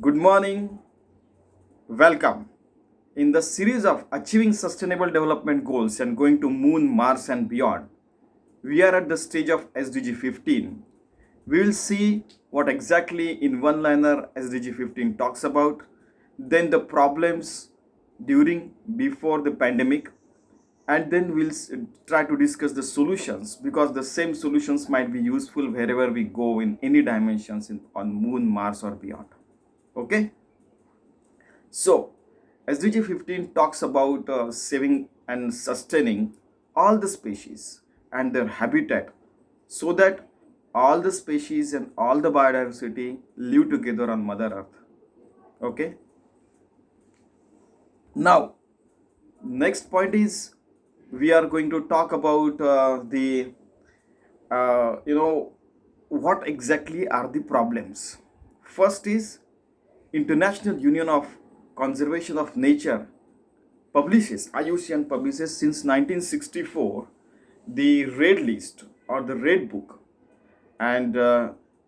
Good morning, welcome. In the series of Achieving Sustainable Development Goals and Going to Moon, Mars, and Beyond, we are at the stage of SDG 15. We will see what exactly in one liner SDG 15 talks about, then the problems during, before the pandemic, and then we'll try to discuss the solutions because the same solutions might be useful wherever we go in any dimensions on Moon, Mars, or beyond. Okay? So, SDG 15 talks about saving and sustaining all the species and their habitat so that all the species and all the biodiversity live together on Mother Earth. Okay. Now, next point is we are going to talk about what exactly are the problems. First is International Union of Conservation of Nature IUCN publishes since 1964 the Red List or the Red Book, and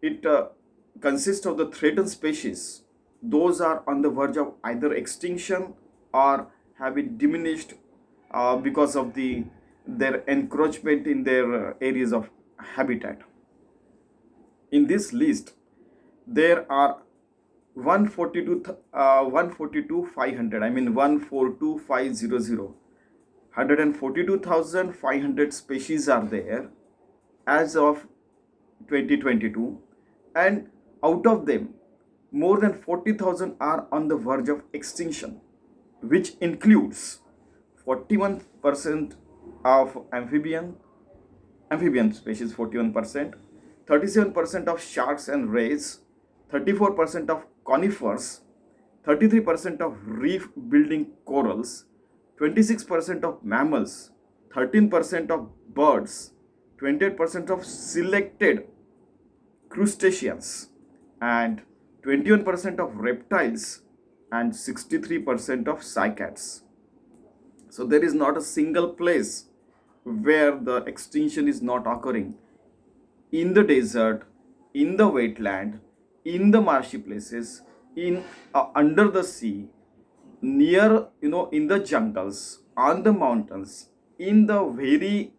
it consists of the threatened species. Those are on the verge of either extinction or have been diminished because of their encroachment in their areas of habitat. In this list, there are 142,500. I mean 142,500. 142,500 species are there as of 2022, and out of them, more than 40,000 are on the verge of extinction, which includes 41% of amphibian species, 41%, 37% of sharks and rays, 34% of conifers, 33% of reef building corals, 26% of mammals, 13% of birds, 28% of selected crustaceans, and 21% of reptiles, and 63% of cycads. So there is not a single place where the extinction is not occurring. In the desert, in the wetland, in the marshy places, in under the sea, near in the jungles, on the mountains, in the very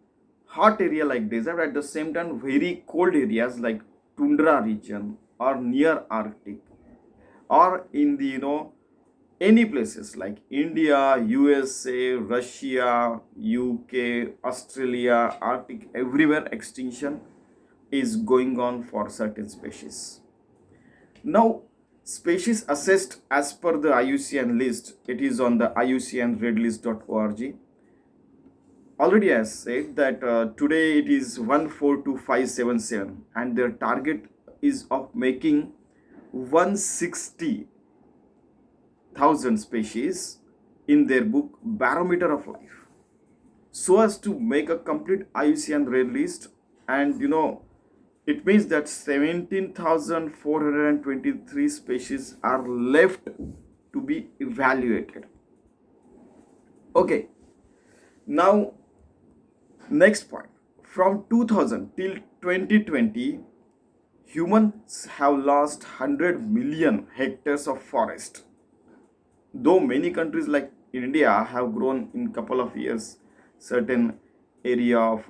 hot area like desert, at the same time very cold areas like tundra region or near Arctic, or in the any places like India, USA, Russia, UK, Australia, Arctic, everywhere extinction is going on for certain species. Now, species assessed as per the IUCN list, it is on the IUCNredlist.org. Already I said that today it is 142,577 and their target is of making 160,000 species in their book Barometer of Life, so as to make a complete IUCN red list. And it means that 17,423 species are left to be evaluated. Okay, now next point. From 2000 till 2020, humans have lost 100 million hectares of forest. Though many countries like India have grown in couple of years certain area of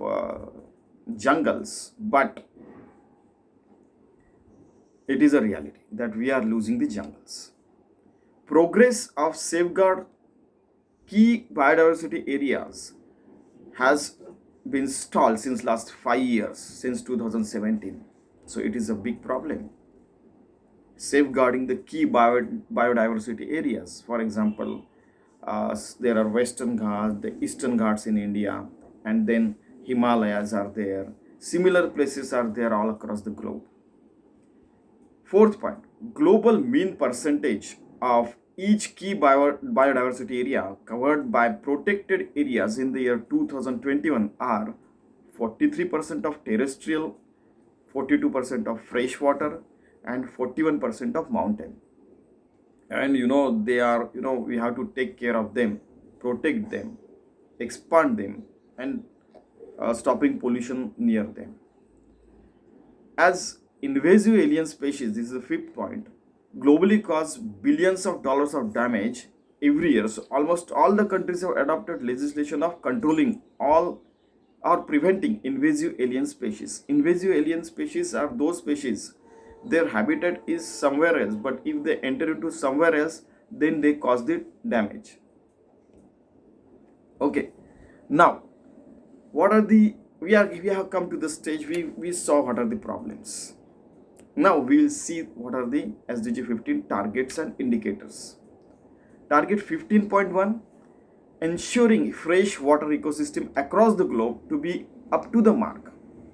jungles, but it is a reality that we are losing the jungles. Progress of safeguard key biodiversity areas has been stalled since last 5 years, since 2017. So it is a big problem. Safeguarding the key biodiversity areas. For example, there are Western Ghats, the Eastern Ghats in India, and then Himalayas are there. Similar places are there all across the globe. Fourth point, global mean percentage of each key biodiversity area covered by protected areas in the year 2021 are 43% of terrestrial, 42% of freshwater, and 41% of mountain. And they are, we have to take care of them, protect them, expand them, and stopping pollution near them. As invasive alien species, this is the fifth point, globally cause billions of dollars of damage every year. So almost all the countries have adopted legislation of controlling all or preventing invasive alien species. Invasive alien species are those species, their habitat is somewhere else, but if they enter into somewhere else, then they cause the damage. Okay, now what are the we have come to the stage, we saw what are the problems. Now we will see what are the SDG 15 targets and indicators. Target 15.1, ensuring fresh water ecosystem across the globe to be up to the mark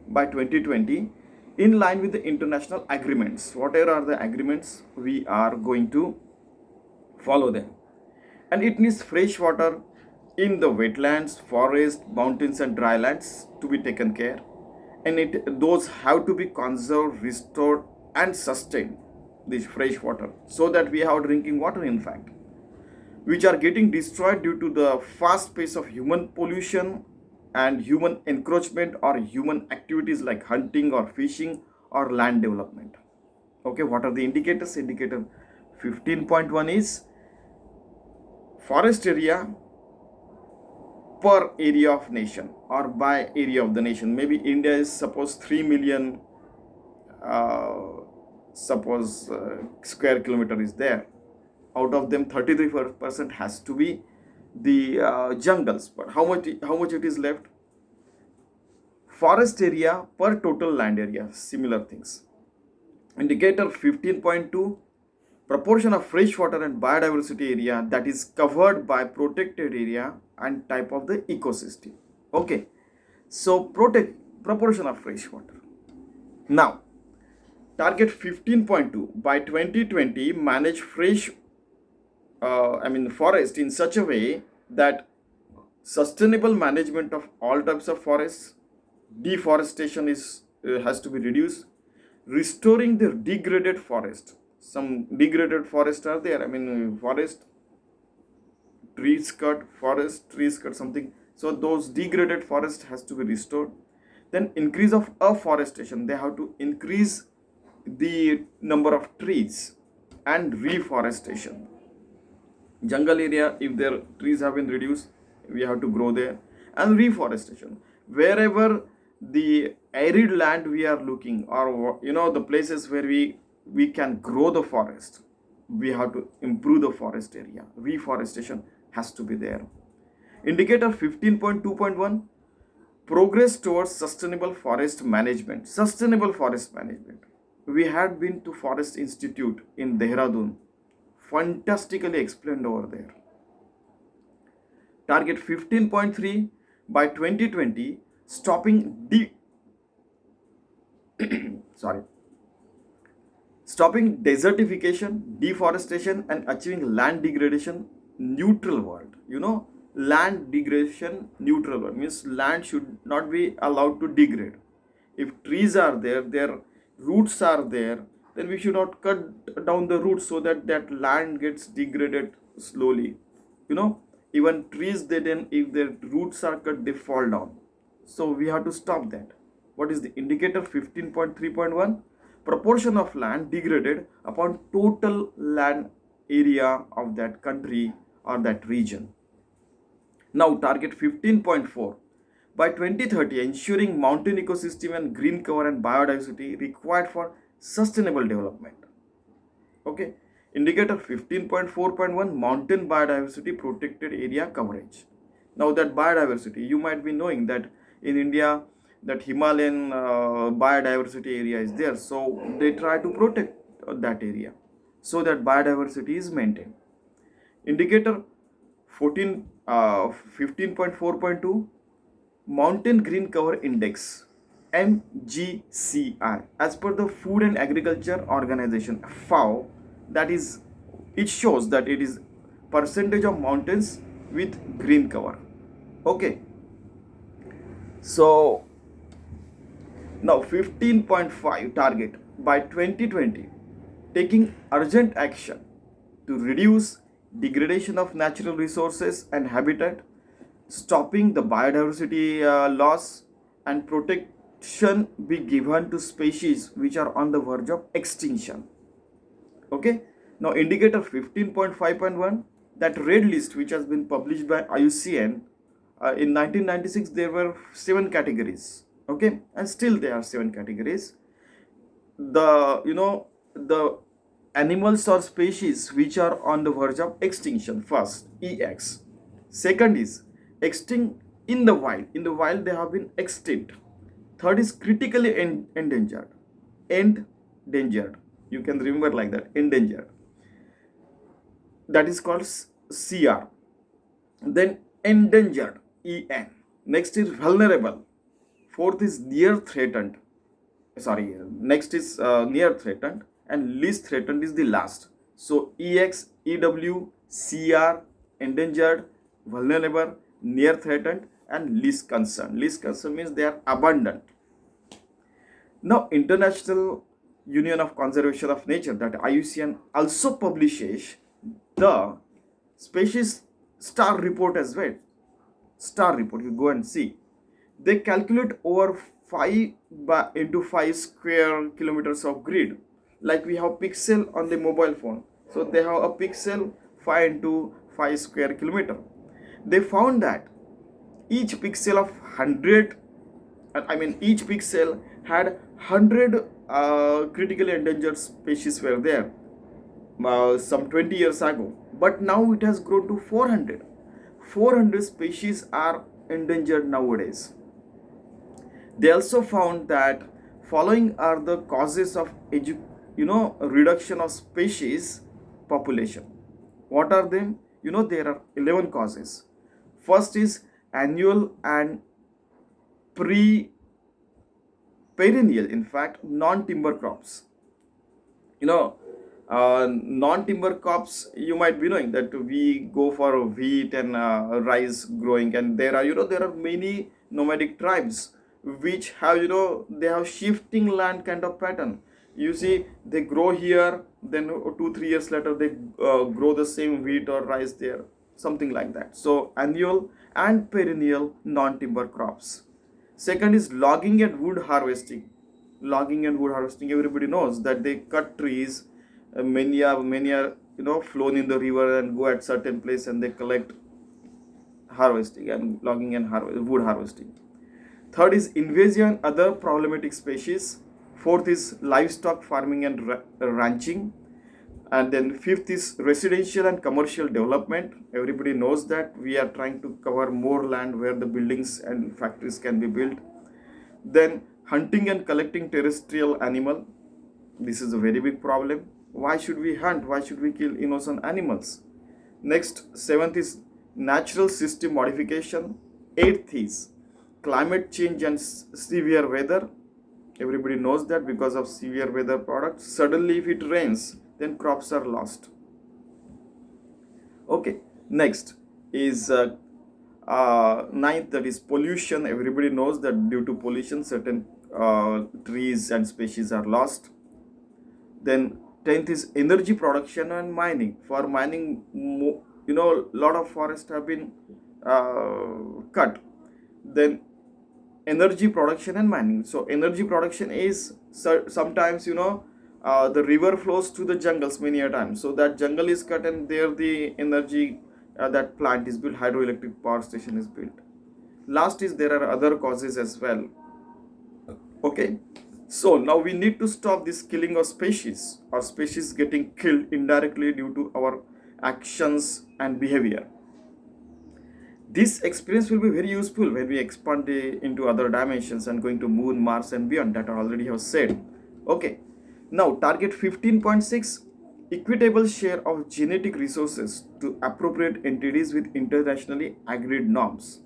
by 2020 in line with the international agreements. Whatever are the agreements, we are going to follow them. And it needs fresh water in the wetlands, forests, mountains and drylands to be taken care. And those have to be conserved, restored and sustained, this fresh water, so that we have drinking water in fact, which are getting destroyed due to the fast pace of human pollution and human encroachment or human activities like hunting or fishing or land development. Okay, what are the indicators? Indicator 15.1 is forest area per area of nation or by area of the nation. Maybe India is suppose 3 million square kilometer is there. Out of them 33% has to be the jungles, but how much it is left? Forest area per total land area, similar things. Indicator 15.2, proportion of freshwater and biodiversity area that is covered by protected area and type of the ecosystem. Okay, so proportion of freshwater. Now target 15.2, by 2020 manage forest in such a way that sustainable management of all types of forests, deforestation has to be reduced, restoring the degraded forest. Some degraded forests are there, forest trees cut, something, so those degraded forest has to be restored. Then increase of afforestation, they have to increase the number of trees, and reforestation. Jungle area, if their trees have been reduced, we have to grow there. And reforestation, wherever the arid land we are looking, or the places where we can grow the forest, we have to improve the forest area. Reforestation has to be there. Indicator 15.2.1, progress towards sustainable forest management. Sustainable forest management, we had been to Forest Institute in Dehradun, fantastically explained over there. Target 15.3, by 2020 stopping desertification, deforestation and achieving land degradation neutral world. Land degradation neutral world means land should not be allowed to degrade. If trees are there, their roots are there, then we should not cut down the roots so that land gets degraded slowly. Even trees, if their roots are cut, they fall down. So we have to stop that. What is the indicator 15.3.1? Proportion of land degraded upon total land area of that country or that region. Now target 15.4, by 2030 ensuring mountain ecosystem and green cover and biodiversity required for sustainable development. Okay, indicator 15.4.1, mountain biodiversity protected area coverage. Now that biodiversity, you might be knowing that in India that Himalayan biodiversity area is there, so they try to protect that area so that biodiversity is maintained. Indicator 15.4.2, mountain green cover index, MGCI, as per the Food and Agriculture Organization, FAO, that is, it shows that it is percentage of mountains with green cover. Okay, so now 15.5 target, by 2020 taking urgent action to reduce degradation of natural resources and habitat, stopping the biodiversity loss, and protection be given to species which are on the verge of extinction. Okay, now indicator 15.5.1, that red list which has been published by IUCN in 1996, there were 7 categories. Okay, and still there are 7 categories. The animals or species which are on the verge of extinction, first EX. Second is extinct in the wild. In the wild they have been extinct. Third is critically endangered. Endangered. You can remember like that. Endangered. That is called CR. Then endangered, EN. Next is vulnerable. Fourth is near threatened. Next is near threatened, and least threatened is the last. So EX, EW, CR, endangered, vulnerable, near threatened, and least concerned. Least concerned means they are abundant. Now, International Union of Conservation of Nature, that IUCN, also publishes the species star report as well. Star report, you go and see. They calculate over 5 into 5 square kilometers of grid. Like we have pixel on the mobile phone. So they have a pixel 5 into 5 square kilometer. They found that each pixel of 100, each pixel had 100 critically endangered species were there some 20 years ago. But now it has grown to 400. 400 species are endangered nowadays. They also found that following are the causes of reduction of species population. What are them? There are 11 causes. First is annual and perennial, in fact, non-timber crops. Non-timber crops, you might be knowing that we go for wheat and rice growing, and there are many nomadic tribes which have they have shifting land kind of pattern. You see, they grow here, then 2-3 years later they grow the same wheat or rice there, something like that. So annual and perennial non-timber crops. Second is logging and wood harvesting. Logging and wood harvesting, everybody knows that they cut trees. Many are flown in the river and go at certain place, and they collect harvesting and logging and wood harvesting. Third is invasion and other problematic species. Fourth is livestock farming and ranching. And then fifth is residential and commercial development. Everybody knows that we are trying to cover more land where the buildings and factories can be built. Then hunting and collecting terrestrial animal. This is a very big problem. Why should we hunt? Why should we kill innocent animals? Next, seventh is natural system modification. Eighth is climate change and severe weather. Everybody knows that because of severe weather products, suddenly if it rains, then crops are lost. Okay, next is ninth, that is pollution. Everybody knows that due to pollution, certain trees and species are lost. Then 10th is energy production and mining. For mining, lot of forests have been cut. Then energy production and mining. So energy production is sometimes the river flows to the jungles many a time. So that jungle is cut, and there the energy that plant is built, hydroelectric power station is built. Last is there are other causes as well. Okay. So now we need to stop this killing of species, or species getting killed indirectly due to our actions and behavior. This experience will be very useful when we expand into other dimensions and going to Moon, Mars and beyond, that I already have said. Okay. Now target 15.6, equitable share of genetic resources to appropriate entities with internationally agreed norms.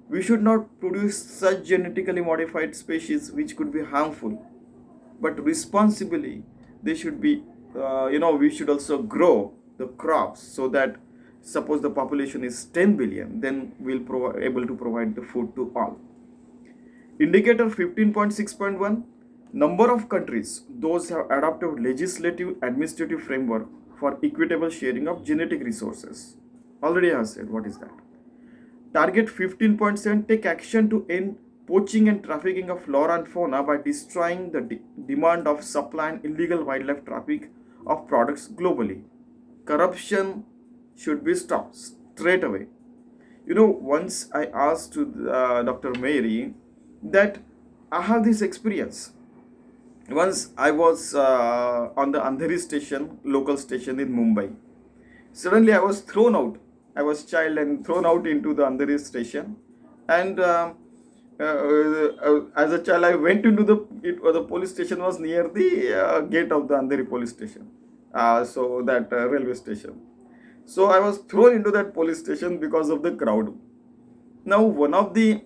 We should not produce such genetically modified species which could be harmful, but responsibly they should be, we should also grow the crops so that suppose the population is 10 billion, then we'll able to provide the food to all. Indicator 15.6.1, number of countries, those have adopted legislative administrative framework for equitable sharing of genetic resources. Already I have said what is that. Target 15.7, take action to end poaching and trafficking of flora and fauna by destroying the demand of supply and illegal wildlife traffic of products globally. Corruption should be stopped straight away. Once I asked to Dr. Mary that I have this experience. Once I was on the Andheri station, local station in Mumbai. Suddenly I was thrown out. I was child and thrown out into the Andheri station. And as a child, I went into the police station was near the gate of the Andheri police station. So that railway station. So I was thrown into that police station because of the crowd. Now one of the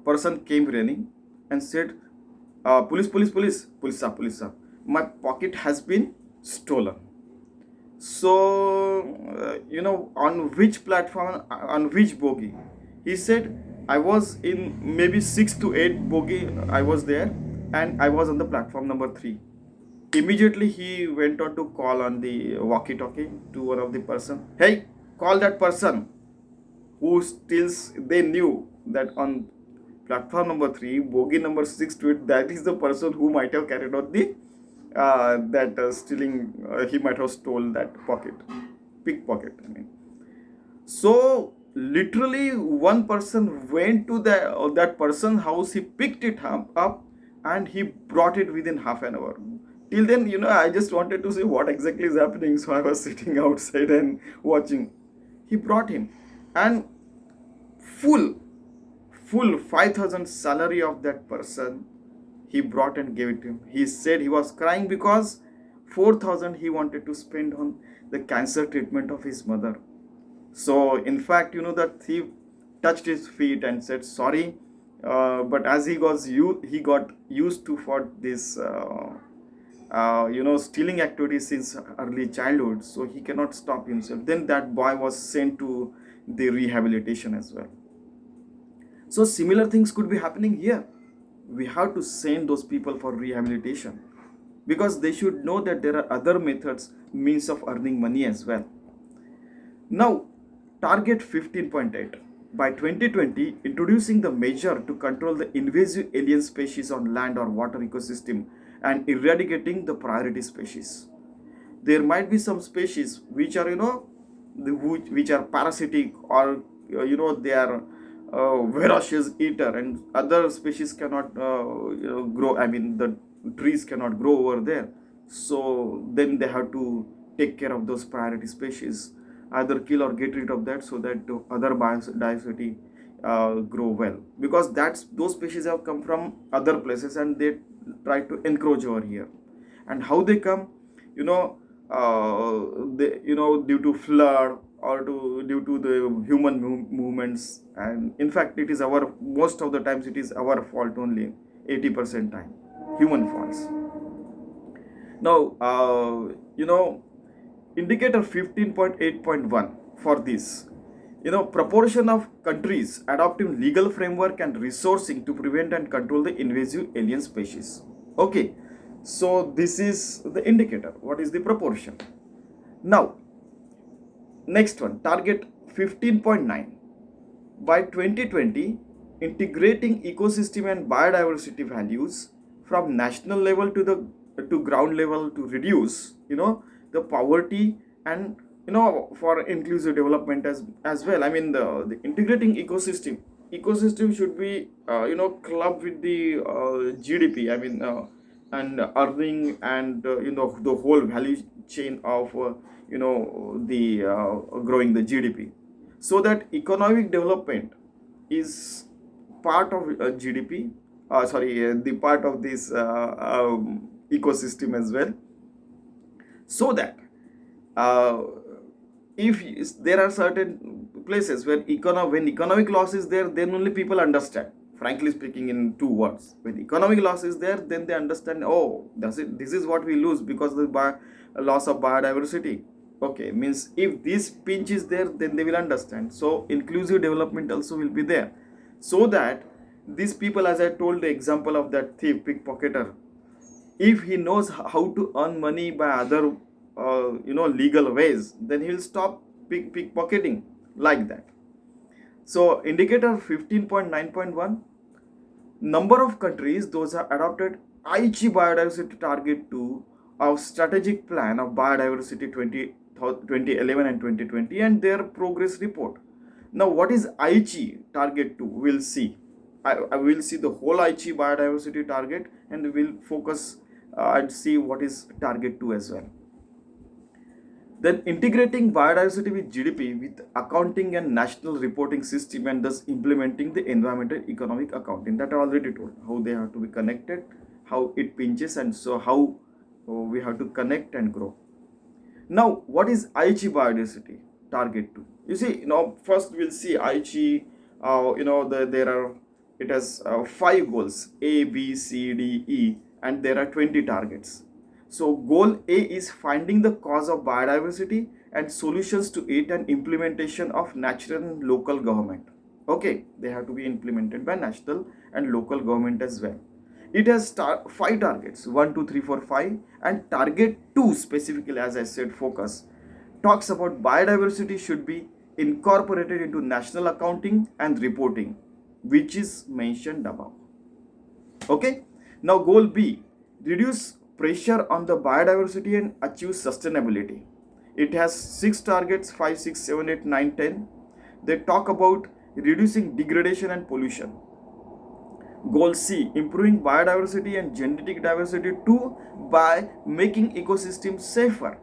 person came running and said, police, police, police, police sir, police sir, my pocket has been stolen. So, on which platform, on which bogie? He said, I was in maybe 6 to 8 bogie, I was there, and I was on the platform number 3. Immediately, he went on to call on the walkie-talkie to one of the person. Hey, call that person who steals. They knew that on platform number 3, bogie number 6 to 8, that is the person who might have carried out the stealing. He might have stolen that pickpocket. So literally one person went to that person's house. He picked it up and he brought it within half an hour. Till then, I just wanted to see what exactly is happening. So I was sitting outside and watching. He brought him and full 5,000 salary of that person he brought and gave it to him. He said he was crying because 4,000 he wanted to spend on the cancer treatment of his mother. So in fact, that thief touched his feet and said sorry, but as he got used to for this stealing activity since early childhood, so he cannot stop himself. Then that boy was sent to the rehabilitation as well. So similar things could be happening here. We have to send those people for rehabilitation because they should know that there are other means of earning money as well. Now, target 15.8. By 2020, introducing the measure to control the invasive alien species on land or water ecosystem and eradicating the priority species. There might be some species which are, which are parasitic or, they are voracious eater, and other species cannot grow. The trees cannot grow over there. So then they have to take care of those priority species, either kill or get rid of that so that the other biodiversity grow well, because those species have come from other places and they try to encroach over here. And how they come, due to flood or due to the human movements. And in fact, it is most of the times it is our fault only. 80% time human faults. Now indicator 15.8.1 for this, proportion of countries adopting legal framework and resourcing to prevent and control the invasive alien species. Okay, so this is the indicator. What is the proportion? Now next one, target 15.9. By 2020, integrating ecosystem and biodiversity values from national level to ground level to reduce, the poverty and, for inclusive development as well. The integrating ecosystem should be, clubbed with the GDP. And earning and, the whole value chain of, the growing the GDP, so that economic development is part of GDP. The part of this ecosystem as well, so that if there are certain places where when economic loss is there, then only people understand. Frankly speaking, in 2 words, when economic loss is there, then they understand, oh, this is what we lose because of the loss of biodiversity. Okay, means if this pinch is there, then they will understand. So inclusive development also will be there, so that these people, as I told the example of that thief, pickpocketer, if he knows how to earn money by other legal ways, then he will stop pickpocketing like that. So indicator 15.9.1, number of countries those are adopted Aichi biodiversity target to of strategic plan of biodiversity 2011 and 2020 and their progress report. Now, what is Aichi target 2? We'll see. I will see the whole Aichi biodiversity target, and we'll focus and see what is target 2 as well. Then integrating biodiversity with GDP with accounting and national reporting system, and thus implementing the environmental economic accounting that I already told how they have to be connected, how it pinches, and so how we have to connect and grow. Now, what is Aichi biodiversity target 2? You see, first we'll see Aichi. It has 5 goals: A, B, C, D, E, and there are 20 targets. So goal A is finding the cause of biodiversity and solutions to it, and implementation of national and local government. Okay, they have to be implemented by national and local government as well. It has 5 targets: 1, 2, 3, 4, 5, and target 2 specifically, as I said, focus, talks about biodiversity should be incorporated into national accounting and reporting, which is mentioned above. Okay, now goal B, reduce pressure on the biodiversity and achieve sustainability. It has 6 targets: 5, 6, 7, 8, 9, 10. They talk about reducing degradation and pollution. Goal C, improving biodiversity and genetic diversity too by making ecosystems safer.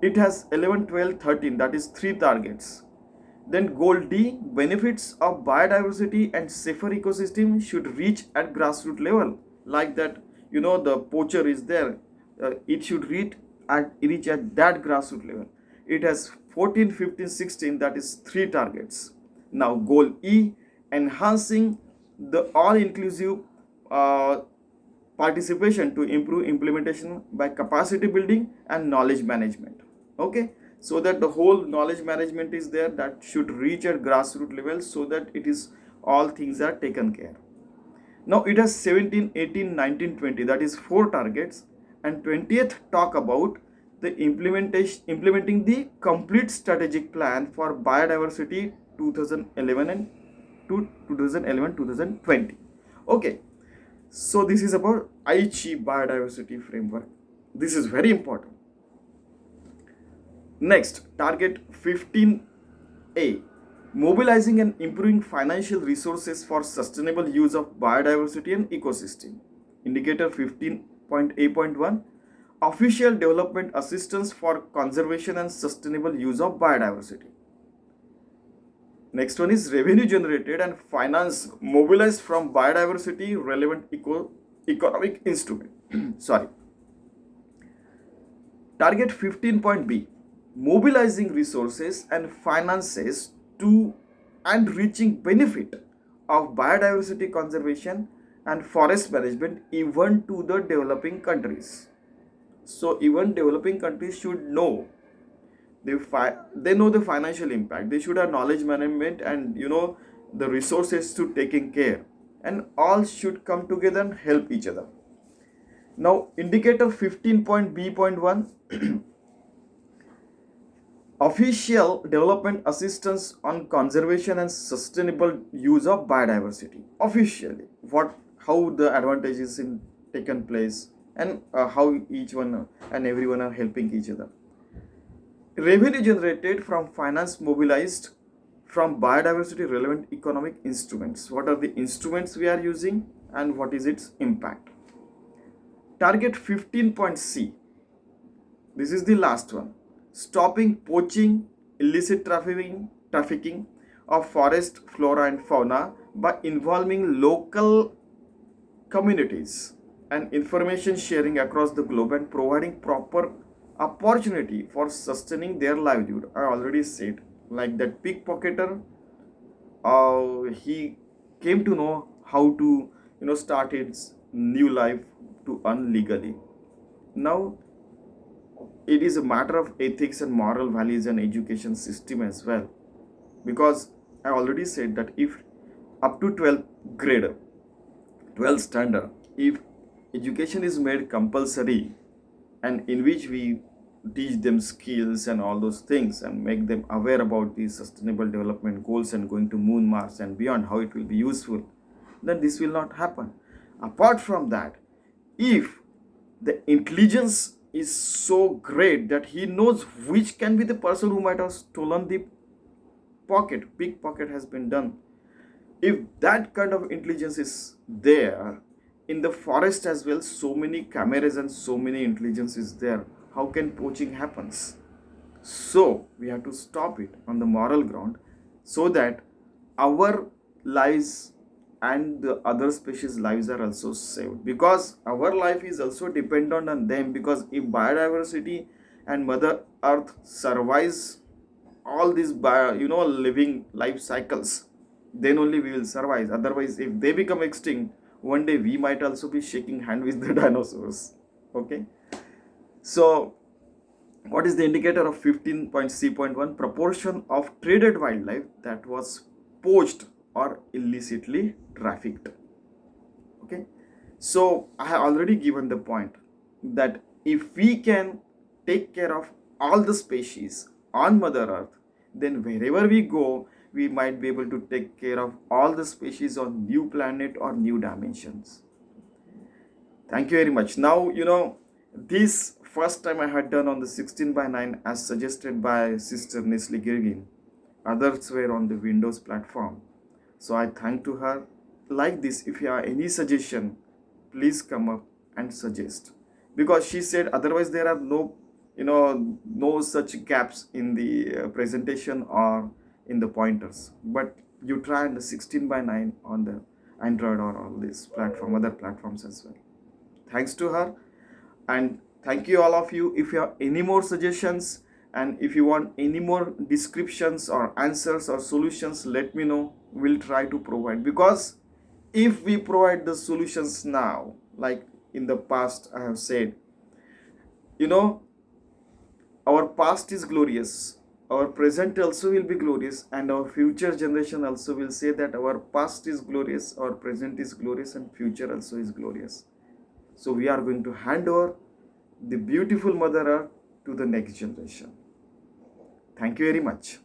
It has 11, 12, 13, that is 3 targets. Then goal D, benefits of biodiversity and safer ecosystem should reach at grassroots level. Like that, the poacher is there, it should reach at that grassroots level. It has 14, 15, 16, that is 3 targets. Now goal E, enhancing the all-inclusive participation to improve implementation by capacity building and knowledge management. Okay, so that the whole knowledge management is there, that should reach at grassroots level, so that it is all things are taken care. Now it has 17, 18, 19, 20, that is 4 targets, and 20th talk about the implementing the complete strategic plan for biodiversity 2011 and 2020. Okay, so this is about Aichi biodiversity framework. This is very important. Next, target 15A, mobilizing and improving financial resources for sustainable use of biodiversity and ecosystem. Indicator 15.A.1, official development assistance for conservation and sustainable use of biodiversity. Next one is revenue generated and finance mobilized from biodiversity relevant economic instrument. Sorry. Target 15.B, mobilizing resources and finances to and reaching benefit of biodiversity conservation and forest management even to the developing countries. So even developing countries should know, they know the financial impact, they should have knowledge management and the resources to taking care, and all should come together and help each other. Now indicator 15.B.1, official development assistance on conservation and sustainable use of biodiversity. Officially, how the advantages in taken place, and how each one and everyone are helping each other. Revenue generated from finance mobilized from biodiversity relevant economic instruments. What are the instruments we are using and what is its impact? Target 15.C, this is the last one. Stopping poaching, illicit trafficking of forest flora and fauna by involving local communities and information sharing across the globe, and providing proper opportunity for sustaining their livelihood. I already said, like that pickpocketer, he came to know how to start his new life to earn legally. Now it is a matter of ethics and moral values and education system as well, because I already said that if up to 12th grade, 12th standard, if education is made compulsory, and in which we teach them skills and all those things and make them aware about these sustainable development goals and going to moon, Mars and beyond, how it will be useful, then this will not happen. Apart from that, if the intelligence is so great that he knows which can be the person who might have stolen the pickpocket has been done. If that kind of intelligence is there in the forest as well, so many cameras and so many intelligence is there, how can poaching happens? So we have to stop it on the moral ground, so that our lives and the other species lives are also saved, because our life is also dependent on them. Because if biodiversity and mother earth survives all these living life cycles, then only we will survive. Otherwise, if they become extinct, one day we might also be shaking hand with the dinosaurs. Okay, so what is the indicator of 15.C.1? Proportion of traded wildlife that was poached or illicitly trafficked. Okay, so I have already given the point that if we can take care of all the species on Mother Earth, then wherever we go, we might be able to take care of all the species on new planet or new dimensions. Thank you very much. Now, this first time I had done on the 16:9 as suggested by Sister Nestle Girgin. Others were on the Windows platform. So I thank to her. Like this, if you have any suggestion, please come up and suggest. Because she said otherwise there are no such gaps in the presentation or in the pointers. But you try on the 16:9 on the Android or all these platform, other platforms as well. Thanks to her, and thank you all of you. If you have any more suggestions and if you want any more descriptions or answers or solutions, let me know. We'll try to provide, because if we provide the solutions now, like in the past I have said, our past is glorious, our present also will be glorious, and our future generation also will say that our past is glorious, our present is glorious, and future also is glorious. So we are going to hand over the beautiful Mother Earth to the next generation. Thank you very much.